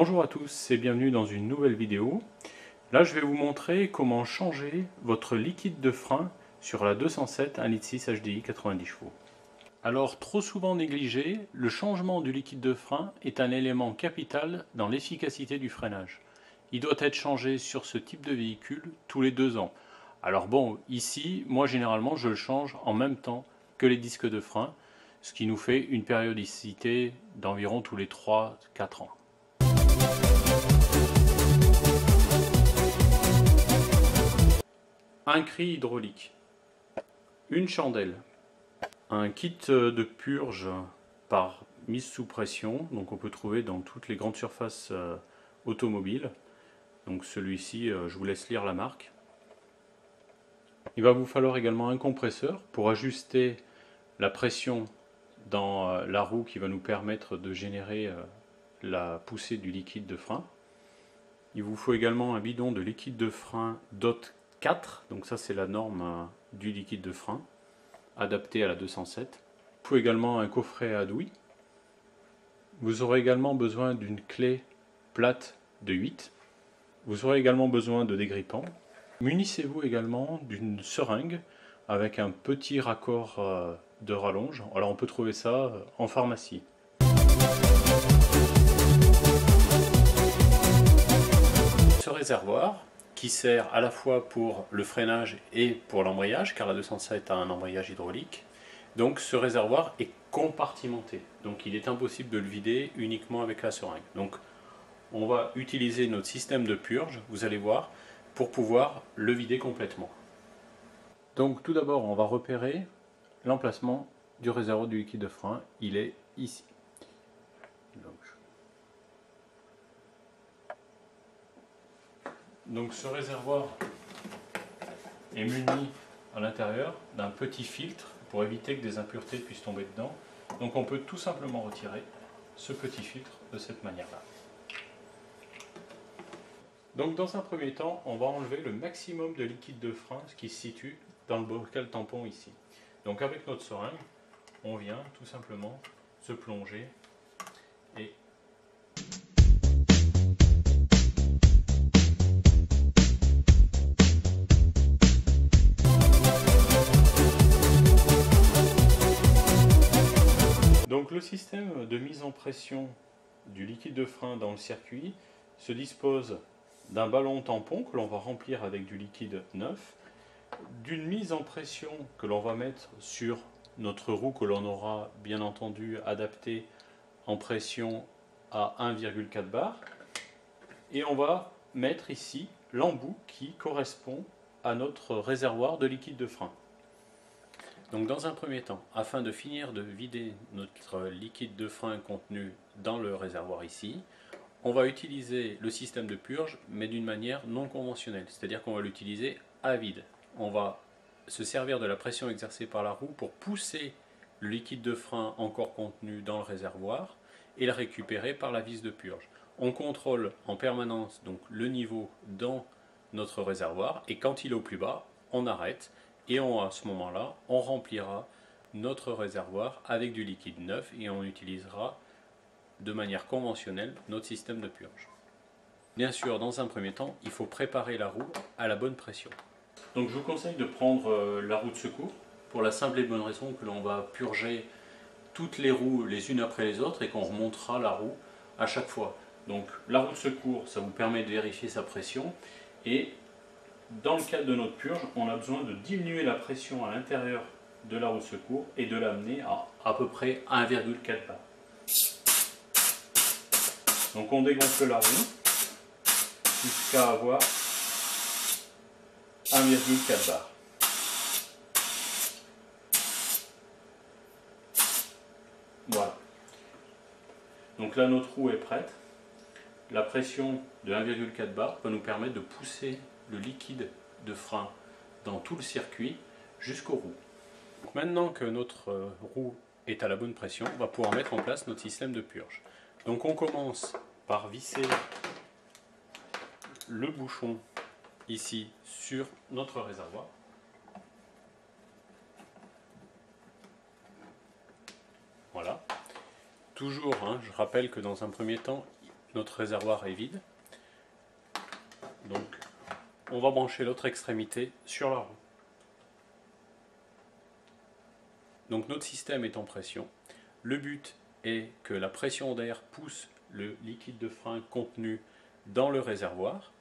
Bonjour à tous et bienvenue dans une nouvelle vidéo. Là je vais vous montrer comment changer votre liquide de frein sur la 207 1,6 litre HDI 90 chevaux. Alors trop souvent négligé, le changement du liquide de frein est un élément capital dans l'efficacité du freinage. Il doit être changé sur ce type de véhicule tous les 2 ans. Alors bon, ici, moi généralement je le change en même temps que les disques de frein, ce qui nous fait une périodicité d'environ tous les 3-4 ans. Un cri hydraulique, une chandelle, un kit de purge par mise sous pression, donc on peut trouver dans toutes les grandes surfaces automobiles. Donc celui-ci, je vous laisse lire la marque. Il va vous falloir également un compresseur pour ajuster la pression dans la roue qui va nous permettre de générer la poussée du liquide de frein. Il vous faut également un bidon de liquide de frein DOT 4, donc ça c'est la norme du liquide de frein, adapté à la 207. Il faut également un coffret à douille. Vous aurez également besoin d'une clé plate de 8. Vous aurez également besoin de dégrippants. Munissez-vous également d'une seringue avec un petit raccord de rallonge. Alors on peut trouver ça en pharmacie. Ce réservoir qui sert à la fois pour le freinage et pour l'embrayage, car la 207 a un embrayage hydraulique. Donc ce réservoir est compartimenté, donc il est impossible de le vider uniquement avec la seringue. Donc on va utiliser notre système de purge, vous allez voir, pour pouvoir le vider complètement. Donc tout d'abord on va repérer l'emplacement du réservoir du liquide de frein, il est ici. Donc ce réservoir est muni à l'intérieur d'un petit filtre pour éviter que des impuretés puissent tomber dedans. Donc on peut tout simplement retirer ce petit filtre de cette manière-là. Donc dans un premier temps, on va enlever le maximum de liquide de frein qui se situe dans le bocal tampon ici. Donc avec notre seringue, on vient tout simplement se plonger et donc le système de mise en pression du liquide de frein dans le circuit se dispose d'un ballon tampon que l'on va remplir avec du liquide neuf, d'une mise en pression que l'on va mettre sur notre roue que l'on aura bien entendu adaptée en pression à 1,4 bar, et on va mettre ici l'embout qui correspond à notre réservoir de liquide de frein. Donc dans un premier temps, afin de finir de vider notre liquide de frein contenu dans le réservoir ici, on va utiliser le système de purge, mais d'une manière non conventionnelle, c'est-à-dire qu'on va l'utiliser à vide. On va se servir de la pression exercée par la roue pour pousser le liquide de frein encore contenu dans le réservoir et le récupérer par la vis de purge. On contrôle en permanence donc le niveau dans notre réservoir et quand il est au plus bas, on arrête. Et à ce moment-là, on remplira notre réservoir avec du liquide neuf et on utilisera de manière conventionnelle notre système de purge. Bien sûr, dans un premier temps, il faut préparer la roue à la bonne pression. Donc je vous conseille de prendre la roue de secours pour la simple et bonne raison que l'on va purger toutes les roues les unes après les autres et qu'on remontera la roue à chaque fois. Donc la roue de secours, ça vous permet de vérifier sa pression et dans le cadre de notre purge, on a besoin de diminuer la pression à l'intérieur de la roue de secours et de l'amener à peu près 1,4 bar. Donc on dégonfle la roue jusqu'à avoir 1,4 bar. Voilà. Donc là notre roue est prête. La pression de 1,4 bar va nous permettre de pousser le liquide de frein dans tout le circuit jusqu'aux roues. Maintenant que notre roue est à la bonne pression, on va pouvoir mettre en place notre système de purge. Donc on commence par visser le bouchon ici sur notre réservoir. Voilà. Toujours, je rappelle que dans un premier temps, notre réservoir est vide. Donc on va brancher l'autre extrémité sur la roue. Donc notre système est en pression. Le but est que la pression d'air pousse le liquide de frein contenu dans le réservoir.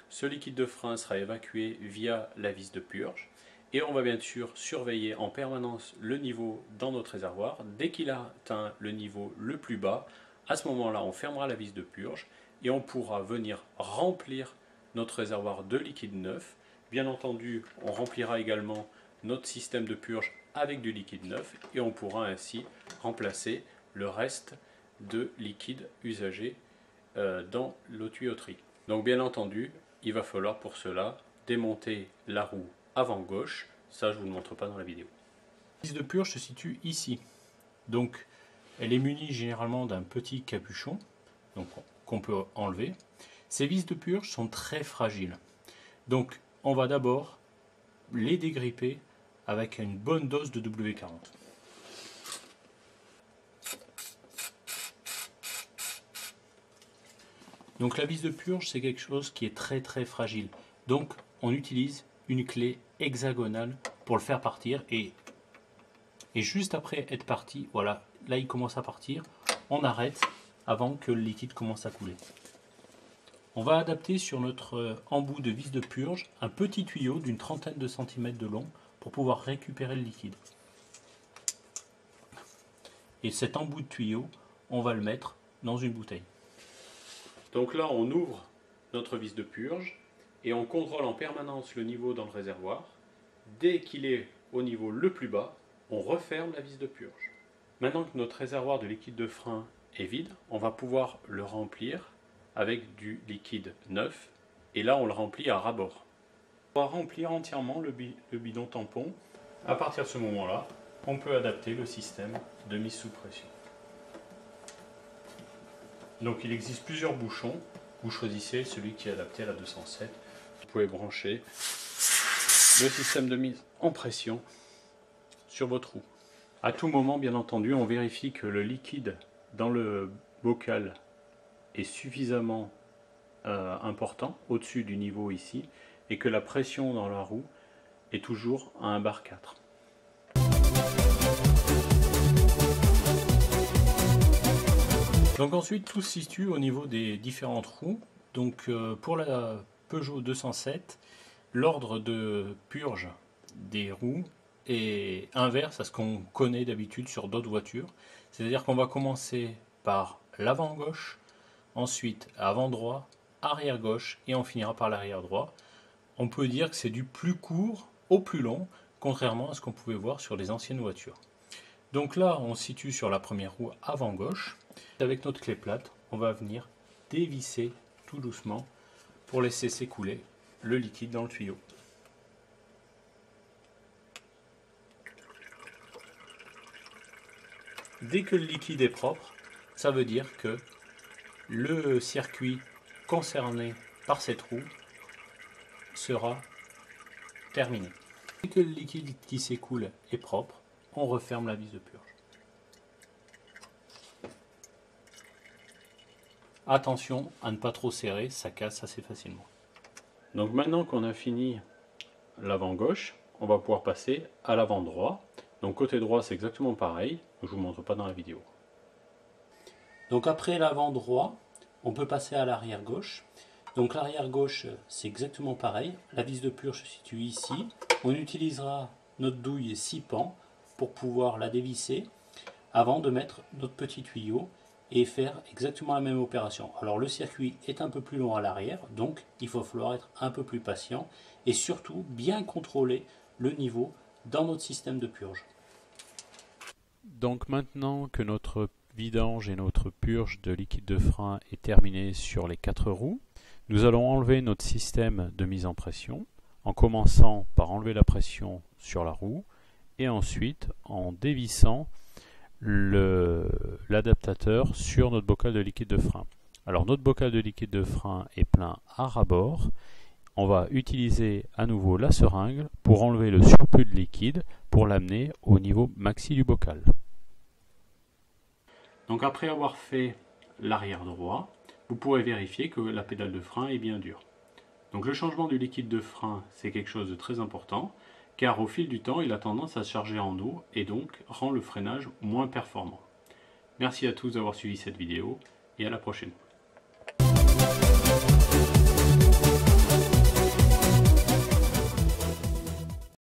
Ce liquide de frein sera évacué via la vis de purge. Et on va bien sûr surveiller en permanence le niveau dans notre réservoir. Dès qu'il a atteint le niveau le plus bas, à ce moment-là, on fermera la vis de purge et on pourra venir remplir notre réservoir de liquide neuf. Bien entendu, on remplira également notre système de purge avec du liquide neuf et on pourra ainsi remplacer le reste de liquide usagé dans l'eau tuyauterie. Donc bien entendu, il va falloir pour cela démonter la roue avant gauche. Ça, je ne vous le montre pas dans la vidéo. La vis de purge se situe ici. Donc elle est munie généralement d'un petit capuchon qu'on peut enlever. Ces vis de purge sont très fragiles. Donc on va d'abord les dégripper avec une bonne dose de W40. Donc la vis de purge, c'est quelque chose qui est très fragile. Donc on utilise une clé hexagonale pour le faire partir et juste après être parti, voilà, là il commence à partir, on arrête avant que le liquide commence à couler. On va adapter sur notre embout de vis de purge un petit tuyau d'une trentaine de centimètres de long pour pouvoir récupérer le liquide. Et cet embout de tuyau, on va le mettre dans une bouteille. Donc là, on ouvre notre vis de purge et on contrôle en permanence le niveau dans le réservoir. Dès qu'il est au niveau le plus bas, on referme la vis de purge. Maintenant que notre réservoir de liquide de frein est vide, on va pouvoir le remplir avec du liquide neuf et là on le remplit à ras-bord. On va remplir entièrement le bidon tampon. À partir de ce moment-là, on peut adapter le système de mise sous pression. Donc il existe plusieurs bouchons. Vous choisissez celui qui est adapté à la 207. Vous pouvez brancher le système de mise en pression sur votre roue. À tout moment, bien entendu, on vérifie que le liquide dans le bocal est suffisamment important, au-dessus du niveau ici, et que la pression dans la roue est toujours à 1 bar 4. Donc ensuite, tout se situe au niveau des différentes roues. Donc pour la Peugeot 207, l'ordre de purge des roues est inverse à ce qu'on connaît d'habitude sur d'autres voitures. C'est-à-dire qu'on va commencer par l'avant gauche, ensuite avant droit, arrière gauche et on finira par l'arrière droit. On peut dire que c'est du plus court au plus long, contrairement à ce qu'on pouvait voir sur les anciennes voitures. Donc là, on se situe sur la première roue avant gauche. Avec notre clé plate, on va venir dévisser tout doucement pour laisser s'écouler le liquide dans le tuyau. Dès que le liquide est propre, ça veut dire que le circuit concerné par cette roue sera terminé. Dès que le liquide qui s'écoule est propre, on referme la vis de purge. Attention à ne pas trop serrer, ça casse assez facilement. Donc maintenant qu'on a fini l'avant gauche, on va pouvoir passer à l'avant droit. Donc côté droit c'est exactement pareil, je ne vous montre pas dans la vidéo. Donc après l'avant droit, on peut passer à l'arrière gauche. Donc l'arrière gauche c'est exactement pareil, la vis de purge se situe ici. On utilisera notre douille 6 pans pour pouvoir la dévisser avant de mettre notre petit tuyau et faire exactement la même opération. Alors le circuit est un peu plus long à l'arrière, donc il va falloir être un peu plus patient et surtout bien contrôler le niveau dans notre système de purge. Donc maintenant que notre vidange et notre purge de liquide de frein est terminée sur les 4 roues, nous allons enlever notre système de mise en pression en commençant par enlever la pression sur la roue et ensuite en dévissant l'adaptateur sur notre bocal de liquide de frein. Alors notre bocal de liquide de frein est plein à ras-bord. On va utiliser à nouveau la seringue pour enlever le surplus de liquide pour l'amener au niveau maxi du bocal. Donc après avoir fait l'arrière droit, vous pourrez vérifier que la pédale de frein est bien dure. Donc le changement du liquide de frein, c'est quelque chose de très important, car au fil du temps, il a tendance à se charger en eau et donc rend le freinage moins performant. Merci à tous d'avoir suivi cette vidéo et à la prochaine.